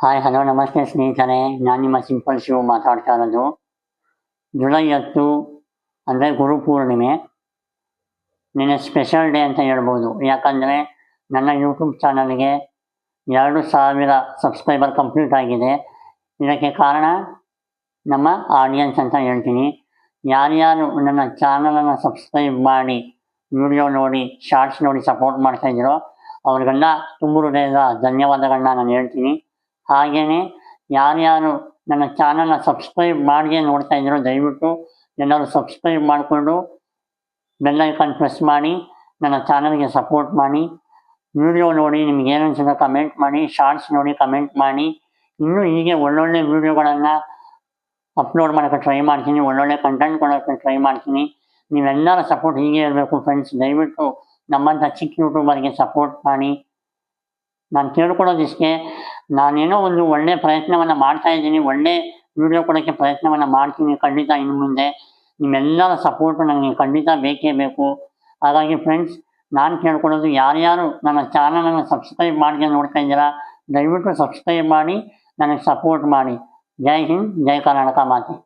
Hi hello ನಮಸ್ತೆ ಸ್ನೇಹಿತರೆ, ನಾನು ನಿಮ್ಮ ಸಿಂಪಲ್ ಶಿವ ಮಾತಾಡ್ತಾ ಇರೋದು. ಜುಲೈ 10 ಅಂದರೆ ಗುರುಪೂರ್ಣಿಮೆ. ನಿನ್ನೆ ಸ್ಪೆಷಲ್ ಡೇ ಅಂತ ಹೇಳ್ಬೋದು. ಯಾಕಂದರೆ ನನ್ನ ಯೂಟ್ಯೂಬ್ ಚಾನಲ್ಗೆ 2,000 ಸಬ್ಸ್ಕ್ರೈಬರ್ ಕಂಪ್ಲೀಟ್ ಆಗಿದೆ. ಇದಕ್ಕೆ ಕಾರಣ ನಮ್ಮ ಆಡಿಯನ್ಸ್ ಅಂತ ಹೇಳ್ತೀನಿ. ಯಾರ್ಯಾರು ನನ್ನ ಚಾನಲನ್ನು ಸಬ್ಸ್ಕ್ರೈಬ್ ಮಾಡಿ ವಿಡಿಯೋ ನೋಡಿ ಶಾರ್ಟ್ಸ್ ನೋಡಿ ಸಪೋರ್ಟ್ ಮಾಡ್ತಾಯಿದ್ದೀರೋ ಅವ್ರಿಗೆಲ್ಲ ತುಂಬ ಹೃದಯದ ಧನ್ಯವಾದಗಳನ್ನ ನಾನು ಹೇಳ್ತೀನಿ. ಹಾಗೆಯೇ ಯಾರ್ಯಾರು ನನ್ನ ಚಾನಲ್ನ ಸಬ್ಸ್ಕ್ರೈಬ್ ಮಾಡಿ ನೋಡ್ತಾ ಇದ್ದೀರೋ ದಯವಿಟ್ಟು ಎಲ್ಲರೂ ಸಬ್ಸ್ಕ್ರೈಬ್ ಮಾಡಿಕೊಂಡು ಬೆಲ್ ಐಕಾನ್ ಪ್ರೆಸ್ ಮಾಡಿ ನನ್ನ ಚಾನಲ್ಗೆ ಸಪೋರ್ಟ್ ಮಾಡಿ. ವಿಡಿಯೋ ನೋಡಿ ನಿಮ್ಗೆ ಏನು ಅನ್ಸುತ್ತೋ ಕಮೆಂಟ್ ಮಾಡಿ, ಶಾರ್ಟ್ಸ್ ನೋಡಿ ಕಮೆಂಟ್ ಮಾಡಿ. ಇನ್ನೂ ಹೀಗೆ ಒಳ್ಳೊಳ್ಳೆ ವೀಡಿಯೋಗಳನ್ನು ಅಪ್ಲೋಡ್ ಮಾಡೋಕ್ಕೆ ಟ್ರೈ ಮಾಡ್ತೀನಿ, ಒಳ್ಳೊಳ್ಳೆ ಕಂಟೆಂಟ್ ಕೊಡೋಕ್ಕೆ ಟ್ರೈ ಮಾಡ್ತೀನಿ. ನೀವೆಲ್ಲರ ಸಪೋರ್ಟ್ ಹೀಗೆ ಇರಬೇಕು ಫ್ರೆಂಡ್ಸ್. ದಯವಿಟ್ಟು ನಮ್ಮಂಥ ಚಿಕ್ಕ ಯೂಟ್ಯೂಬರ್ಗೆ ಸಪೋರ್ಟ್ ಮಾಡಿ. ನಾನು ಕೇಳ್ಕೊಳ್ಳೋದಿಷ್ಟೇ, ನಾನೇನೋ ಒಂದು ಒಳ್ಳೆ ಪ್ರಯತ್ನವನ್ನು ಮಾಡ್ತಾಯಿದ್ದೀನಿ, ಒಳ್ಳೆ ವಿಡಿಯೋ ಕೊಡೋಕ್ಕೆ ಪ್ರಯತ್ನವನ್ನು ಮಾಡ್ತೀನಿ ಖಂಡಿತ ಇನ್ನು ಮುಂದೆ. ನಿಮ್ಮೆಲ್ಲರ ಸಪೋರ್ಟು ನನಗೆ ಖಂಡಿತ ಬೇಕೇ ಬೇಕು. ಹಾಗಾಗಿ ಫ್ರೆಂಡ್ಸ್, ನಾನು ಕೇಳ್ಕೊಳ್ಳೋದು ಯಾರ್ಯಾರು ನನ್ನ ಚಾನಲನ್ನು ಸಬ್ಸ್ಕ್ರೈಬ್ ಮಾಡಿ ನೋಡ್ತಾ ಇದ್ದೀರಾ ದಯವಿಟ್ಟು ಸಬ್ಸ್ಕ್ರೈಬ್ ಮಾಡಿ ನನಗೆ ಸಪೋರ್ಟ್ ಮಾಡಿ. ಜೈ ಹಿಂದ್, ಜೈ ಕರ್ನಾಟಕ ಮಾತೆ.